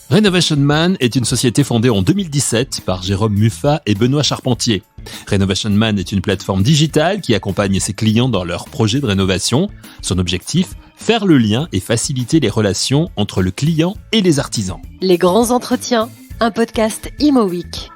Renovation Man est une société fondée en 2017 par Jérôme Muffat et Benoît Charpentier. Renovation Man est une plateforme digitale qui accompagne ses clients dans leurs projets de rénovation. Son objectif, faire le lien et faciliter les relations entre le client et les artisans. Les grands entretiens, un podcast Imo Week.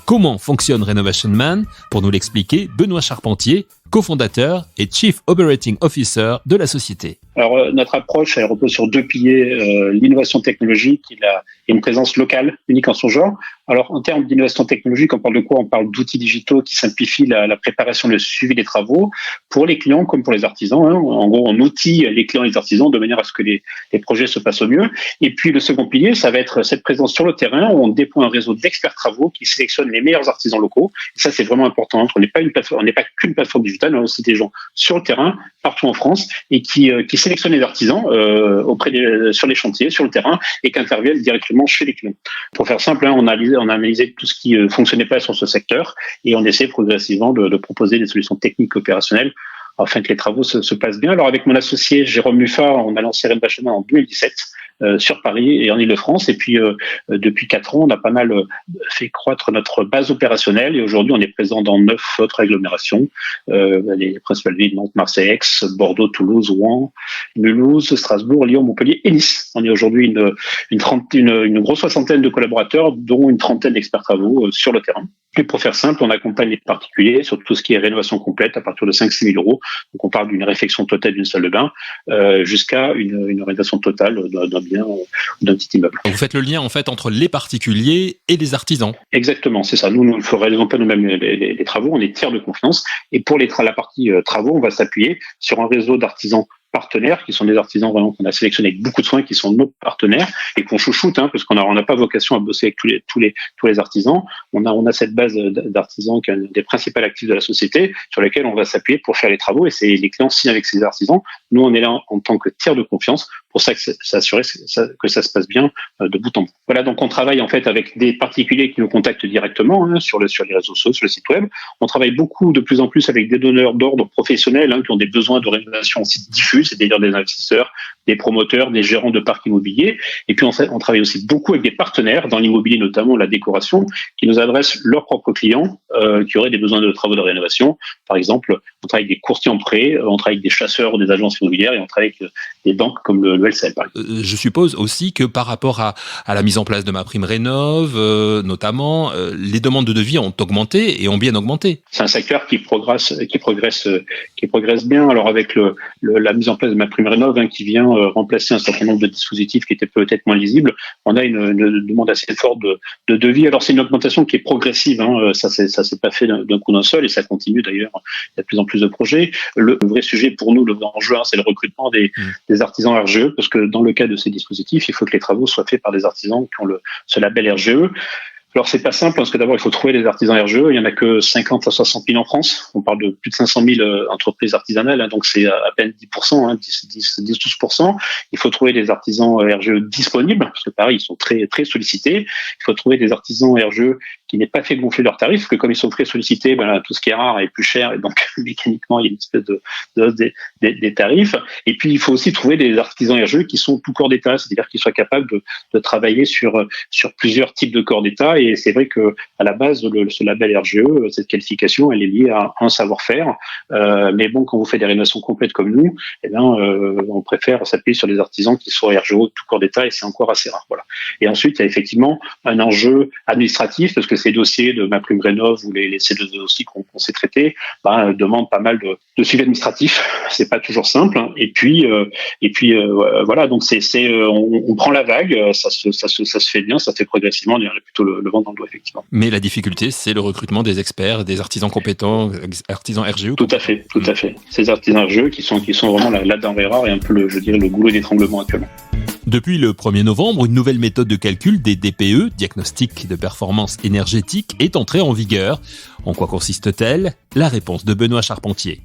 Comment fonctionne Renovation Man? Pour nous l'expliquer, Benoît Charpentier, cofondateur et Chief Operating Officer de la société. Alors, notre approche, elle repose sur deux piliers, l'innovation technologique et une présence locale, unique en son genre. Alors, en termes d'innovation technologique, on parle de quoi? On parle d'outils digitaux qui simplifient la préparation et le suivi des travaux pour les clients comme pour les artisans. En gros, on outille les clients et les artisans de manière à ce que les projets se passent au mieux. Et puis, le second pilier, ça va être cette présence sur le terrain où on déploie un réseau d'experts travaux qui sélectionnent les meilleurs artisans locaux. Et ça, c'est vraiment important. On n'est pas qu'une plateforme digitale, on a aussi des gens sur le terrain, partout en France, et qui sélectionnent les artisans sur les chantiers, sur le terrain, et qui interviennent directement chez les clients. Pour faire simple, on a analysé tout ce qui fonctionnait pas sur ce secteur, et on essaie progressivement de proposer des solutions techniques opérationnelles afin que les travaux se passent bien. Alors avec mon associé Jérôme Muffat, on a lancé Renovation Man en 2017 sur Paris et en Ile-de-France. Et puis depuis 4 ans, on a pas mal fait croître notre base opérationnelle. Et aujourd'hui, on est présent dans 9 autres agglomérations, les principales villes Nantes, Marseille, Aix, Bordeaux, Toulouse, Rouen, Mulhouse, Strasbourg, Lyon, Montpellier et Nice. On est aujourd'hui une grosse soixantaine de collaborateurs, dont une trentaine d'experts travaux sur le terrain. Et pour faire simple, on accompagne les particuliers sur tout ce qui est rénovation complète à partir de 5-6 000 euros. Donc on parle d'une réfection totale d'une salle de bain jusqu'à une rénovation totale d'un bien ou d'un petit immeuble. Donc vous faites le lien en fait entre les particuliers et les artisans. Exactement, c'est ça. Nous ne réalisons pas nous-mêmes les travaux, on est tiers de confiance. Et pour la partie travaux, on va s'appuyer sur un réseau d'artisans partenaires qui sont des artisans vraiment qu'on a sélectionnés avec beaucoup de soin, qui sont nos partenaires et qu'on chouchoute, parce qu'on n'a pas vocation à bosser avec tous les artisans. On a cette base d'artisans qui est un des principaux actifs de la société sur lesquels on va s'appuyer pour faire les travaux, et c'est les clients signent avec ces artisans. Nous, on est là en tant que tiers de confiance pour s'assurer que ça se passe bien de bout en bout. Voilà, donc on travaille en fait avec des particuliers qui nous contactent directement sur les réseaux sociaux, sur le site web. On travaille de plus en plus avec des donneurs d'ordre professionnels qui ont des besoins de rénovation aussi diffus, c'est-à-dire des investisseurs, des promoteurs, des gérants de parcs immobiliers. Et puis on travaille aussi beaucoup avec des partenaires dans l'immobilier, notamment la décoration, qui nous adressent leurs propres clients qui auraient des besoins de travaux de rénovation. Par exemple, on travaille avec des courtiers en prêt, on travaille avec des chasseurs ou des agences immobilières, et on travaille avec des banques comme le LCL, par exemple. Je suppose aussi que par rapport à la mise en place de MaPrimeRénov', notamment, les demandes de devis ont augmenté et ont bien augmenté. C'est un secteur qui progresse bien. Alors avec la mise en place de MaPrimeRénov', qui vient remplacer un certain nombre de dispositifs qui étaient peut-être moins lisibles, on a une demande assez forte de devis. Alors c'est une augmentation qui est progressive, ça s'est pas fait d'un coup d'un seul, et ça continue d'ailleurs. Il y a de plus en plus de projets. Le vrai sujet pour nous, l'enjeu, c'est le recrutement des artisans RGE, parce que dans le cas de ces dispositifs, il faut que les travaux soient faits par des artisans qui ont ce label RGE. Alors, c'est pas simple, parce que d'abord, il faut trouver des artisans RGE. Il y en a que 50 à 60 000 en France. On parle de plus de 500 000 entreprises artisanales, donc c'est à peine 10%, 10-12%. Il faut trouver des artisans RGE disponibles, parce que pareil, ils sont très, très sollicités. Il faut trouver des artisans RGE qui n'aient pas fait gonfler leurs tarifs, parce que comme ils sont très sollicités, tout ce qui est rare est plus cher, et donc mécaniquement, il y a une espèce de hausse des tarifs. Et puis, il faut aussi trouver des artisans RGE qui sont tout corps d'État, c'est-à-dire qu'ils soient capables de travailler sur plusieurs types de corps d'État. Et c'est vrai que à la base, ce label RGE, cette qualification, elle est liée à un savoir-faire. Mais bon, quand vous faites des rénovations complètes comme nous, on préfère s'appuyer sur des artisans qui sont RGE tout corps d'État, et c'est encore assez rare. Voilà. Et ensuite, il y a effectivement un enjeu administratif, parce que ces dossiers de MaPrimeRénov' ou ces deux dossiers qu'on sait traiter demandent pas mal de suivi administratif. C'est pas toujours simple. Et puis voilà. Donc on prend la vague, ça se fait bien, ça se fait progressivement. On est plutôt le vent dans le dos, effectivement. Mais la difficulté, c'est le recrutement des experts, des artisans compétents, artisans RGE. Tout à fait. Ces artisans RGE qui sont vraiment la denrée rare et un peu le goulot d'étranglement actuellement. Depuis le 1er novembre, une nouvelle méthode de calcul des DPE, diagnostic de performance énergétique, est entrée en vigueur. En quoi consiste-t-elle? La réponse de Benoît Charpentier.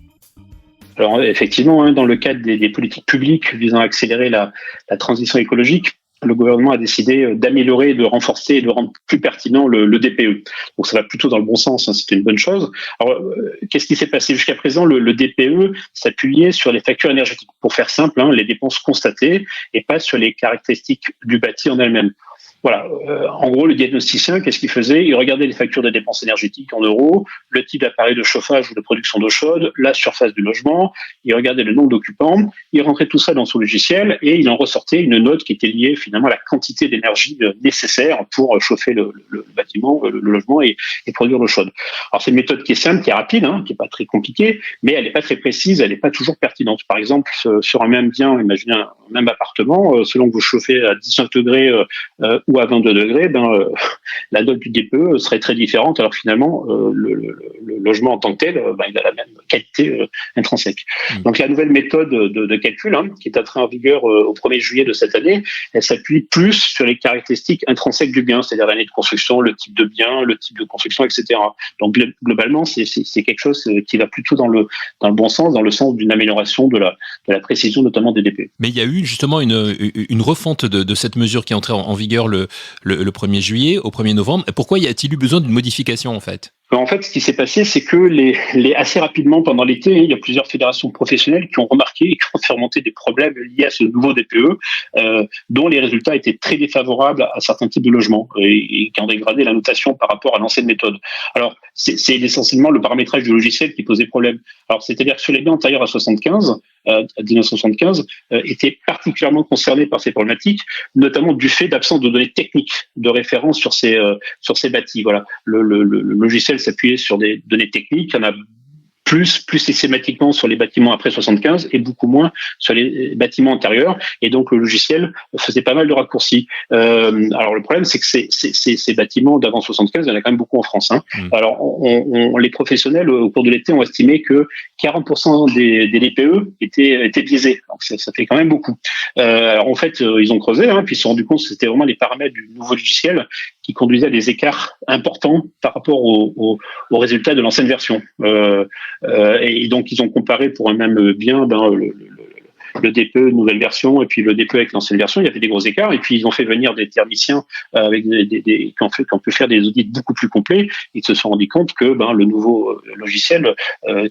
Alors effectivement, dans le cadre des politiques publiques visant à accélérer la transition écologique, le gouvernement a décidé d'améliorer, de renforcer et de rendre plus pertinent le DPE. Donc ça va plutôt dans le bon sens, hein, c'était une bonne chose. Alors, qu'est-ce qui s'est passé jusqu'à présent? Le DPE s'appuyait sur les factures énergétiques. Pour faire simple, hein, les dépenses constatées et pas sur les caractéristiques du bâti en elles-mêmes. Voilà. En gros, le diagnosticien, qu'est-ce qu'il faisait? Il regardait les factures de dépenses énergétiques en euros, le type d'appareil de chauffage ou de production d'eau chaude, la surface du logement, il regardait le nombre d'occupants, il rentrait tout ça dans son logiciel et il en ressortait une note qui était liée finalement à la quantité d'énergie nécessaire pour chauffer le bâtiment, le logement et produire l'eau chaude. Alors c'est une méthode qui est simple, qui est rapide, hein, qui est pas très compliquée, mais elle n'est pas très précise, elle n'est pas toujours pertinente. Par exemple, sur un même bien, imaginez un même appartement, selon que vous chauffez à 19 degrés ou à 22 degrés, la note du DPE serait très différente. Alors finalement, le logement en tant que tel, il a la même qualité intrinsèque. Donc la nouvelle méthode de calcul, hein, qui est entrée en vigueur au 1er juillet de cette année, elle s'appuie plus sur les caractéristiques intrinsèques du bien, c'est-à-dire l'année de construction, le type de bien, le type de construction, etc. Donc globalement, c'est quelque chose qui va plutôt dans le bon sens, dans le sens d'une amélioration de la précision, notamment des DPE. Mais il y a eu justement une refonte de cette mesure qui est entrée en vigueur le 1er juillet au 1er novembre. Pourquoi y a-t-il eu besoin d'une modification en fait? En fait, ce qui s'est passé, c'est que assez rapidement, pendant l'été, il y a plusieurs fédérations professionnelles qui ont remarqué et qui ont fait remonter des problèmes liés à ce nouveau DPE, dont les résultats étaient très défavorables à certains types de logements et qui ont dégradé la notation par rapport à l'ancienne méthode. Alors, c'est essentiellement le paramétrage du logiciel qui posait problème. Alors, c'est-à-dire que sur les biens antérieurs à 1975, étaient particulièrement concernés par ces problématiques, notamment du fait d'absence de données techniques de référence sur ces bâtis. Voilà, le logiciel s'appuyait sur des données techniques. Il y en a plus systématiquement sur les bâtiments après 75 et beaucoup moins sur les bâtiments antérieurs. Et donc, le logiciel faisait pas mal de raccourcis. Alors, le problème, c'est que ces bâtiments d'avant 75, il y en a quand même beaucoup en France. Hein. Alors, les professionnels, au cours de l'été, ont estimé que 40% des DPE étaient biaisés. Donc, ça fait quand même beaucoup. Alors, en fait, ils ont creusé, hein, puis ils se sont rendus compte que c'était vraiment les paramètres du nouveau logiciel qui conduisaient à des écarts importants par rapport aux résultats de l'ancienne version. Et donc, ils ont comparé pour un même bien le DPE nouvelle version et puis le DPE avec l'ancienne version. Il y avait des gros écarts et puis ils ont fait venir des théoriciens avec qui ont pu faire des audits beaucoup plus complets. Ils se sont rendus compte que le nouveau logiciel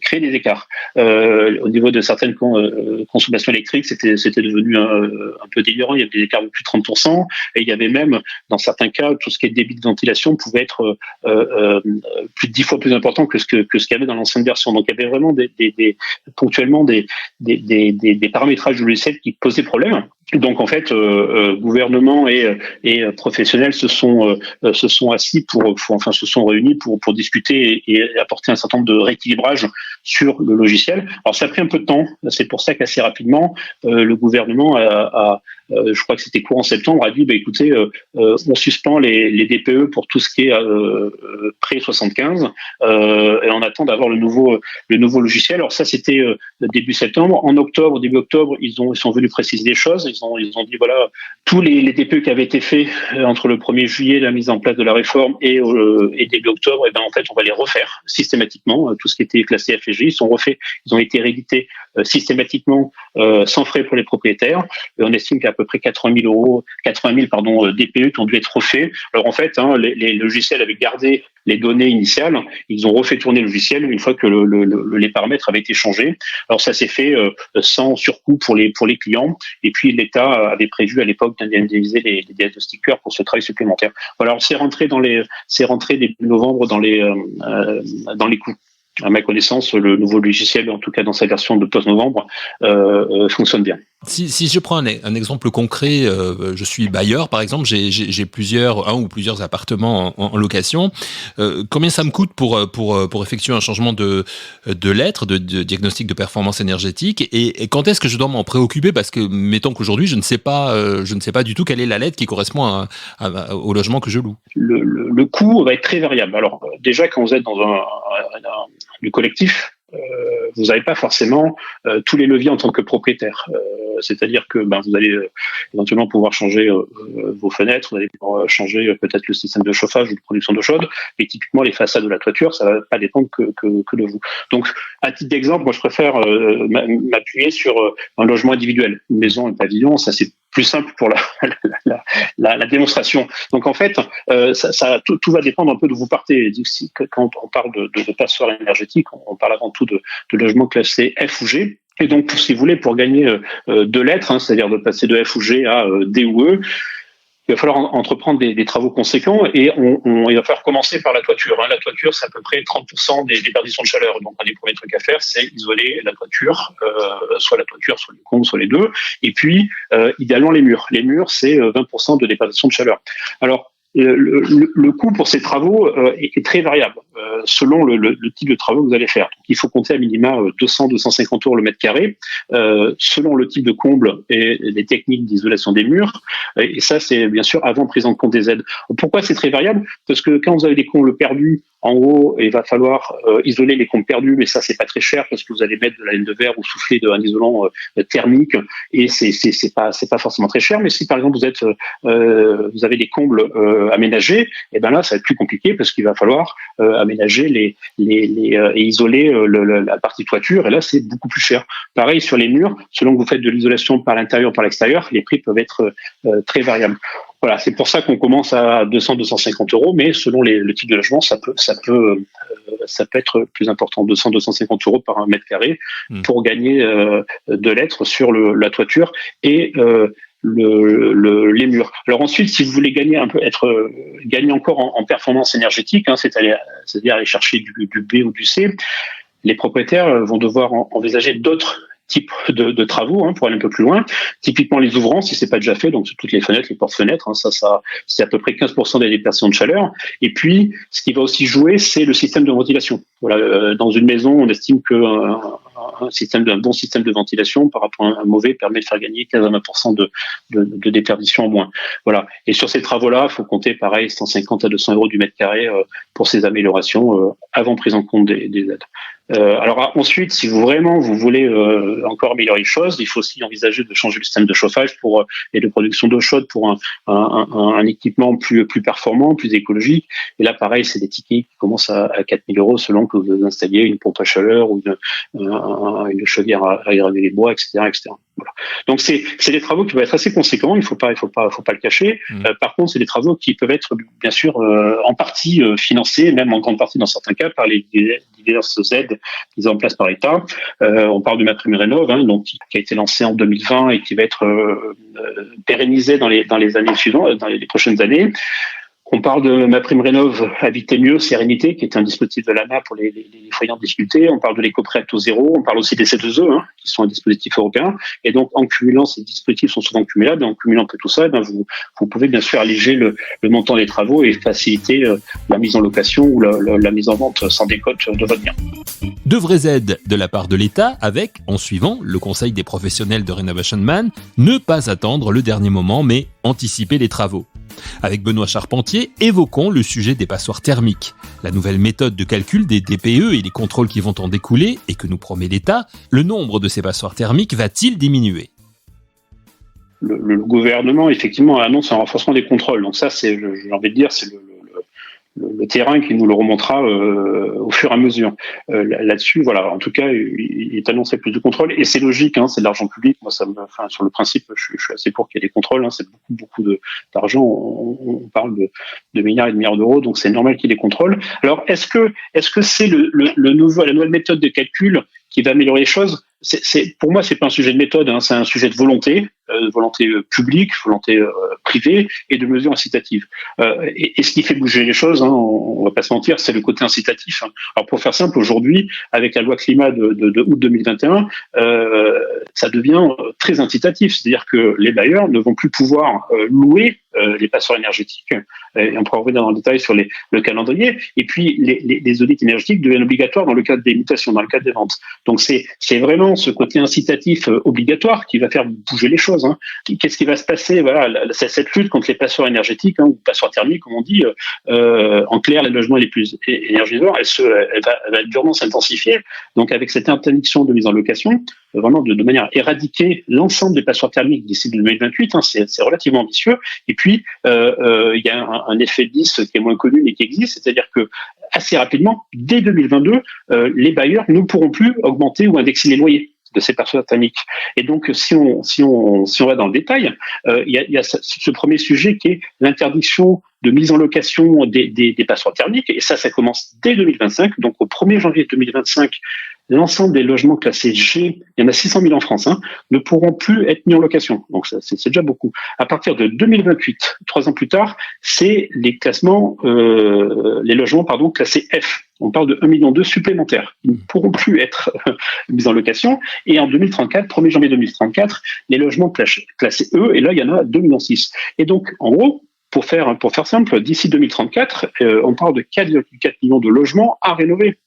crée des écarts. Au niveau de certaines consommations électriques, c'était devenu un peu délirant. Il y avait des écarts de plus de 30%. Et il y avait même, dans certains cas, tout ce qui est débit de ventilation pouvait être plus de 10 fois plus important que ce qu'il y avait dans l'ancienne version. Donc il y avait vraiment ponctuellement des paramétrages du logiciel qui posaient problème. Donc en fait, gouvernement et professionnels se sont assis se sont réunis pour discuter et apporter un certain nombre de rééquilibrages sur le logiciel. Alors ça a pris un peu de temps. C'est pour ça qu'assez rapidement, le gouvernement je crois que c'était courant septembre, a dit écoutez, on suspend les DPE pour tout ce qui est pré 75 et on attend d'avoir le nouveau logiciel. Alors ça c'était début septembre. En octobre, début octobre, ils sont venus préciser des choses. Ils ont dit voilà, tous les DPE qui avaient été faits entre le 1er juillet, la mise en place de la réforme et début octobre, en fait on va les refaire systématiquement. Tout ce qui était classé FSG, ils ont été réédités systématiquement sans frais pour les propriétaires. Et on estime qu'à peu près 80 000 DPE qui ont dû être refaits. Alors en fait, les logiciels avaient gardé les données initiales, ils ont refait tourner le logiciel une fois que les paramètres avaient été changés. Alors ça s'est fait sans surcoût pour les clients. Et puis l'État avait prévu à l'époque d'indemniser les diagnostiqueurs pour ce travail supplémentaire. Voilà, c'est rentré début novembre dans les coûts. À ma connaissance, le nouveau logiciel, en tout cas dans sa version de post-novembre, fonctionne bien. Si je prends un exemple concret, je suis bailleur par exemple, j'ai un ou plusieurs appartements en location. Combien ça me coûte pour effectuer un changement de lettre, de diagnostic de performance énergétique, et quand est-ce que je dois m'en préoccuper, parce que mettons qu'aujourd'hui je ne sais pas du tout quelle est la lettre qui correspond au logement que je loue. Le coût va être très variable. Alors déjà, quand vous êtes dans du collectif, vous n'avez pas forcément tous les leviers en tant que propriétaire. C'est-à-dire que vous allez éventuellement pouvoir changer vos fenêtres, vous allez pouvoir changer peut-être le système de chauffage ou de production d'eau chaude, et typiquement les façades de la toiture, ça ne va pas dépendre que de vous. Donc, à titre d'exemple, moi je préfère m'appuyer sur un logement individuel. Une maison, un pavillon, ça c'est plus simple pour la démonstration. Donc en fait, tout va dépendre un peu d'où vous partez. Quand on parle de passoires énergétiques, on parle avant tout de logements classés F ou G. Et donc, si vous voulez, pour gagner 2 lettres, c'est-à-dire de passer de F ou G à D ou E, il va falloir entreprendre des travaux conséquents et il va falloir commencer par la toiture. La toiture, c'est à peu près 30% des déperditions de chaleur. Donc, un des premiers trucs à faire, c'est isoler la toiture, soit les combles, soit les deux. Et puis, idéalement, les murs. Les murs, c'est 20% de déperdition de chaleur. Alors, le coût pour ces travaux est très variable selon le type de travaux que vous allez faire. Donc, il faut compter à minima 200-250 € le mètre carré selon le type de comble et les techniques d'isolation des murs. Et ça, c'est bien sûr avant prise en compte des aides. Pourquoi c'est très variable? Parce que quand vous avez des combles perdus, en haut, il va falloir isoler les combles perdus, mais ça, c'est pas très cher parce que vous allez mettre de la laine de verre ou souffler un isolant thermique et c'est pas forcément très cher. Mais si par exemple vous avez des combles aménagés, et ben là, ça va être plus compliqué parce qu'il va falloir aménager et isoler la partie toiture. Et là, c'est beaucoup plus cher. Pareil sur les murs, selon que vous faites de l'isolation par l'intérieur ou par l'extérieur, les prix peuvent être très variables. Voilà, c'est pour ça qu'on commence à 200-250 €, mais selon le type de logement, ça peut être plus important, 200-250 € par 1 mètre carré pour gagner 2 lettres sur la toiture et les murs. Alors ensuite, si vous voulez gagner gagner encore en performance énergétique, c'est-à-dire aller chercher du B ou du C, les propriétaires vont devoir envisager d'autres type de travaux pour aller un peu plus loin. Typiquement les ouvrants, si c'est pas déjà fait, donc sur toutes les fenêtres, les portes-fenêtres, ça c'est à peu près 15% des déperditions de chaleur. Et puis, ce qui va aussi jouer, c'est le système de ventilation. Voilà, dans une maison, on estime que un bon système de ventilation par rapport à un mauvais permet de faire gagner 15 à 20% de déperdition en moins. Voilà. Et sur ces travaux-là, il faut compter pareil 150 à 200 € du mètre carré pour ces améliorations avant prise en compte des aides. Alors ensuite, si vous voulez encore améliorer les choses, il faut aussi envisager de changer le système de chauffage et de production d'eau chaude pour un équipement plus performant, plus écologique. Et là, pareil, c'est des tickets qui commencent à 4 000 € selon que vous installiez une pompe à chaleur ou une chaudière à égraver les bois, etc., etc. Voilà. Donc c'est des travaux qui peuvent être assez conséquents. Il faut pas le cacher. Par contre, c'est des travaux qui peuvent être bien sûr en partie financés, même en grande partie dans certains cas par les diverses aides mises en place par l'État. On parle du MaPrimeRénov', donc qui a été lancé en 2020 et qui va être pérennisé dans les années suivantes, dans les prochaines années. On parle de MaPrimeRénov' Habiter mieux, Sérénité, qui est un dispositif de l'ANA pour les foyers en difficulté. On parle de l'éco-prêt à taux zéro. On parle aussi des C2E, qui sont un dispositif européen. Et donc, en cumulant, ces dispositifs sont souvent cumulables. Et en cumulant un peu tout ça, vous pouvez bien sûr alléger le montant des travaux et faciliter la mise en location ou la mise en vente sans décote de votre bien. De vraies aides de la part de l'État avec, en suivant, le conseil des professionnels de Renovation Man, ne pas attendre le dernier moment, mais anticiper les travaux. Avec Benoît Charpentier, évoquons le sujet des passoires thermiques. La nouvelle méthode de calcul des DPE et les contrôles qui vont en découler et que nous promet l'État, le nombre de ces passoires thermiques va-t-il diminuer ? Le gouvernement, effectivement, annonce un renforcement des contrôles. Donc ça, j'ai envie de dire, c'est le terrain qui nous le remontera au fur et à mesure. Là-dessus, voilà. En tout cas, il est annoncé plus de contrôles et c'est logique. C'est de l'argent public. Moi, sur le principe, je suis assez pour qu'il y ait des contrôles. C'est beaucoup d'argent. On parle de milliards et de milliards d'euros, donc c'est normal qu'il y ait des contrôles. Alors, est-ce que c'est la nouvelle méthode de calcul qui va améliorer les choses? Pour moi, c'est pas un sujet de méthode, c'est un sujet de volonté publique, volonté privée et de mesures incitatives. Et ce qui fait bouger les choses, on va pas se mentir, c'est le côté incitatif. Alors pour faire simple, aujourd'hui, avec la loi climat de août 2021, ça devient très incitatif, c'est-à-dire que les bailleurs ne vont plus pouvoir louer les passoires énergétiques. Et on pourra revenir dans le détail sur le calendrier. Et puis les audits énergétiques deviennent obligatoires dans le cadre des mutations, dans le cadre des ventes. Donc c'est vraiment ce côté incitatif obligatoire qui va faire bouger les choses. Qu'est-ce qui va se passer? Voilà, cette lutte contre les passoires énergétiques ou passoires thermiques, comme on dit, en clair, les logements les plus énergivores, elle va durement s'intensifier. Donc avec cette interdiction de mise en location, vraiment de manière à éradiquer l'ensemble des passoires thermiques d'ici 2028, c'est relativement ambitieux. Et puis il y a un effet 10 qui est moins connu mais qui existe, c'est-à-dire que assez rapidement, dès 2022, les bailleurs ne pourront plus augmenter ou indexer les loyers. de ces passoires thermiques. Et donc, si on va dans le détail, il y a ce premier sujet qui est l'interdiction de mise en location des passoires thermiques. Et ça commence dès 2025. Donc, au 1er janvier 2025, l'ensemble des logements classés G, il y en a 600 000 en France, ne pourront plus être mis en location. Donc, c'est déjà beaucoup. À partir de 2028, 3 ans plus tard, c'est les logements classés F. On parle de 1,2 million supplémentaires. Ils ne pourront plus être mis en location. Et en 2034, 1er janvier 2034, les logements classés E, et là, il y en a 2,6 millions. Et donc, en gros, pour faire simple, d'ici 2034, on parle de 4,4 millions de logements à rénover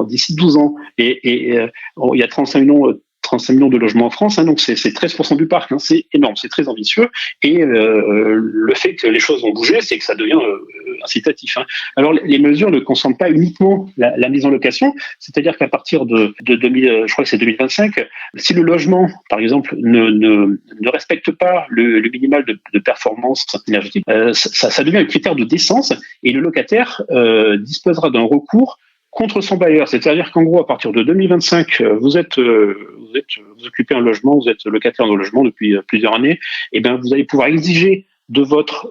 d'ici 12 ans. Et il y a 35 millions de logements en France, donc c'est 13% du parc, c'est énorme, c'est très ambitieux. Et le fait que les choses ont bougé, c'est que ça devient incitatif. Alors les mesures ne concernent pas uniquement la mise en location, c'est-à-dire qu'à partir de 2000, je crois que c'est 2025, si le logement, par exemple, ne respecte pas le minimal de performance énergétique, ça devient un critère de décence et le locataire disposera d'un recours contre son bailleur. C'est-à-dire qu'en gros, à partir de 2025, vous occupez un logement, vous êtes locataire de logement depuis plusieurs années, et bien vous allez pouvoir exiger de votre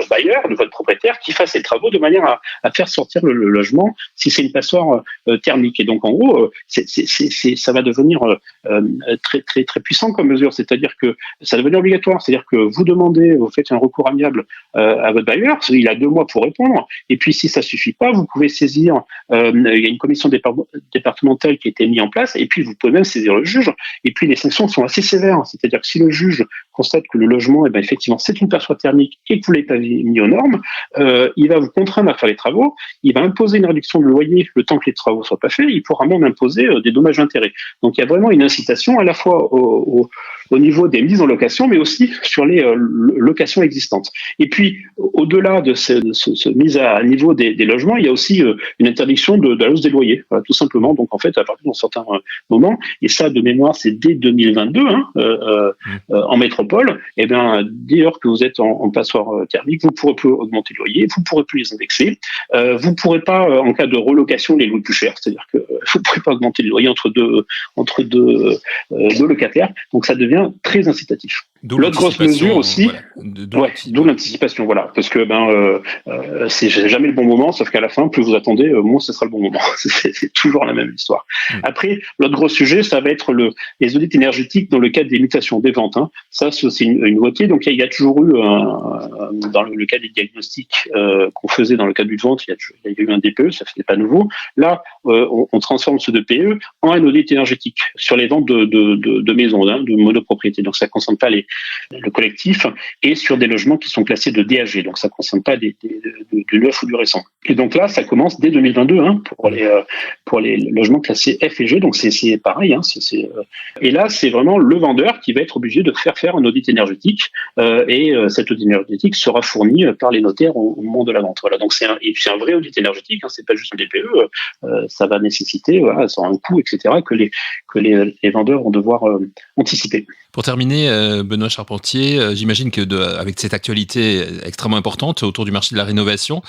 bailleur, de votre propriétaire, qui fasse les travaux de manière à faire sortir le logement si c'est une passoire thermique. Et donc en gros, ça va devenir très très très puissant comme mesure. C'est-à-dire que ça va devenir obligatoire. C'est-à-dire que vous faites un recours amiable à votre bailleur, il a 2 mois pour répondre. Et puis si ça suffit pas, vous pouvez saisir. Il y a une commission départementale qui a été mise en place. Et puis vous pouvez même saisir le juge. Et puis les sanctions sont assez sévères. C'est-à-dire que si le juge constate que le logement, effectivement, c'est une passoire thermique et que vous l'avez pas mis aux normes, il va vous contraindre à faire les travaux, il va imposer une réduction de loyer le temps que les travaux soient pas faits, il pourra même imposer des dommages d'intérêt. Donc il y a vraiment une incitation à la fois au niveau des mises en location, mais aussi sur les locations existantes. Et puis, au-delà de ce mise à niveau des logements, il y a aussi une interdiction de la hausse des loyers, tout simplement. Donc en fait, à partir d'un certain moment, et ça de mémoire, c'est dès 2022, en métropole, et bien dès lors que vous êtes en passoire thermique, vous pourrez plus augmenter le loyer, vous pourrez plus les indexer, vous pourrez pas, en cas de relocation, les louer plus cher, c'est-à-dire que vous pourrez pas augmenter le loyer entre deux locataires, donc ça devient très incitatif. L'autre grosse mesure aussi, d'où l'anticipation, voilà, parce que c'est jamais le bon moment, sauf qu'à la fin, plus vous attendez, moins ce sera le bon moment. C'est toujours la même histoire. Après, l'autre gros sujet, ça va être les audits énergétiques dans le cadre des mutations des ventes. Ça, c'est aussi une nouveauté. Donc, il y a toujours eu, dans le cadre des diagnostics qu'on faisait dans le cadre du vente, il y a eu un DPE, ça n'est pas nouveau. Là, on transforme ce DPE en un audit énergétique sur les ventes de maisons, de monopropriété. Donc, ça ne concerne pas le collectif, et sur des logements qui sont classés de DAG, donc ça ne concerne pas du neuf ou du récent. Et donc là, ça commence dès 2022 pour les logements classés F et G, donc c'est pareil. Et là, c'est vraiment le vendeur qui va être obligé de faire un audit énergétique, et cet audit énergétique sera fourni par les notaires au moment de la vente. Voilà, donc c'est un vrai audit énergétique, c'est pas juste un DPE, ça va nécessiter, ça a un coût, etc., que les vendeurs vont devoir anticiper. Pour terminer, Benoît Charpentier, j'imagine que avec cette actualité extrêmement importante autour du marché de la rénovation,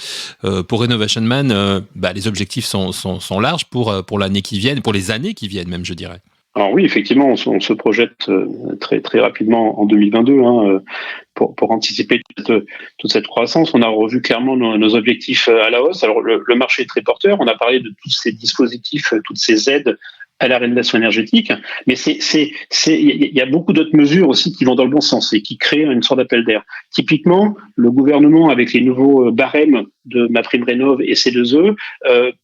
pour Renovation Man, les objectifs sont larges pour l'année qui vient, pour les années qui viennent même, je dirais. Alors oui, effectivement, on se projette très très rapidement en 2022 pour anticiper toute cette croissance. On a revu clairement nos objectifs à la hausse. Alors le marché est très porteur. On a parlé de tous ces dispositifs, toutes ces aides à la rénovation énergétique, mais il y a beaucoup d'autres mesures aussi qui vont dans le bon sens et qui créent une sorte d'appel d'air. Typiquement, le gouvernement, avec les nouveaux barèmes de MaPrimeRénov' et C2E,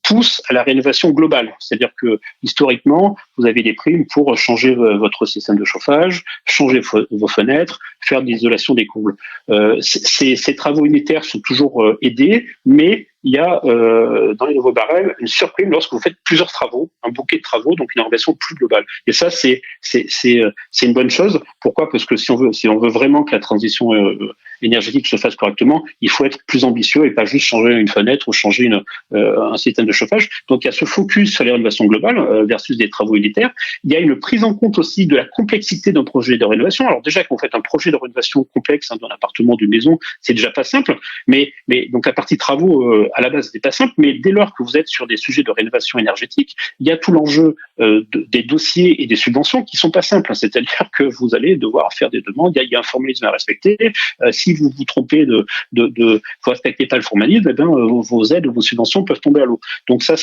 pousse à la rénovation globale. C'est-à-dire que, historiquement, vous avez des primes pour changer votre système de chauffage, changer vos fenêtres, faire de l'isolation des combles. Ces travaux unitaires sont toujours aidés, mais il y a dans les nouveaux barèmes une surprime lorsque vous faites plusieurs travaux, un bouquet de travaux, donc une rénovation plus globale. Et ça, c'est une bonne chose. Pourquoi ? Parce que si on veut vraiment que la transition énergétique se fasse correctement, il faut être plus ambitieux et pas juste changer une fenêtre ou changer un système de chauffage. Donc il y a ce focus sur les rénovations globales versus des travaux unitaires. Il y a une prise en compte aussi de la complexité d'un projet de rénovation. Alors déjà, quand vous faites un projet de rénovation complexe d'un appartement, d'une maison, c'est déjà pas simple, mais donc la partie travaux à la base, c'était pas simple, mais dès lors que vous êtes sur des sujets de rénovation énergétique, il y a tout l'enjeu des dossiers et des subventions qui sont pas simples. C'est-à-dire que vous allez devoir faire des demandes, il y a un formalisme à respecter. Si vous vous trompez vous respectez pas le formalisme, vos aides ou vos subventions peuvent tomber à l'eau. Donc ça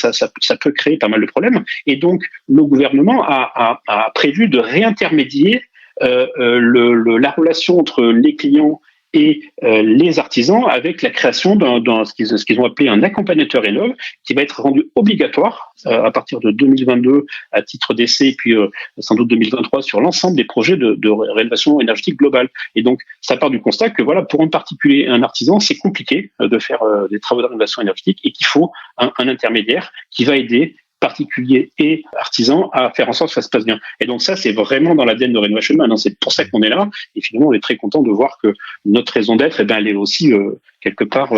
peut créer pas mal de problèmes. Et donc le gouvernement a prévu de réintermédier la relation entre les clients et les artisans avec la création d'un ce qu'ils ont appelé un accompagnateur rénov qui va être rendu obligatoire à partir de 2022 à titre d'essai, puis sans doute 2023 sur l'ensemble des projets de rénovation énergétique globale. Et donc ça part du constat que voilà, pour un particulier, un artisan, c'est compliqué de faire des travaux de rénovation énergétique et qu'il faut un intermédiaire qui va aider particuliers et artisans à faire en sorte que ça se passe bien. Et donc ça, c'est vraiment dans l'ADN de Renovation Man. C'est pour ça qu'on est là. Et finalement, on est très content de voir que notre raison d'être, elle est aussi quelque part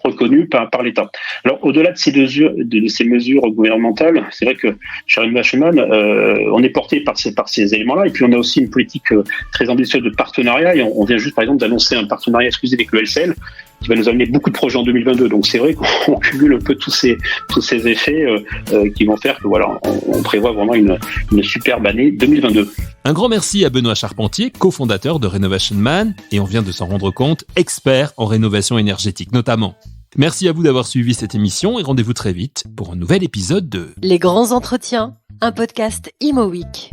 reconnue par l'État. Alors, au-delà de ces mesures gouvernementales, c'est vrai que chez Renovation Man, on est porté par ces éléments-là. Et puis, on a aussi une politique très ambitieuse de partenariat. Et on vient juste, par exemple, d'annoncer un partenariat exclusif avec le LCL qui va nous amener beaucoup de projets en 2022. Donc c'est vrai qu'on cumule un peu tous ces effets qui vont faire que voilà, on prévoit vraiment une superbe année 2022. Un grand merci à Benoît Charpentier, cofondateur de Renovation Man, et on vient de s'en rendre compte, expert en rénovation énergétique notamment. Merci à vous d'avoir suivi cette émission et rendez-vous très vite pour un nouvel épisode de Les grands entretiens, un podcast Imo Week.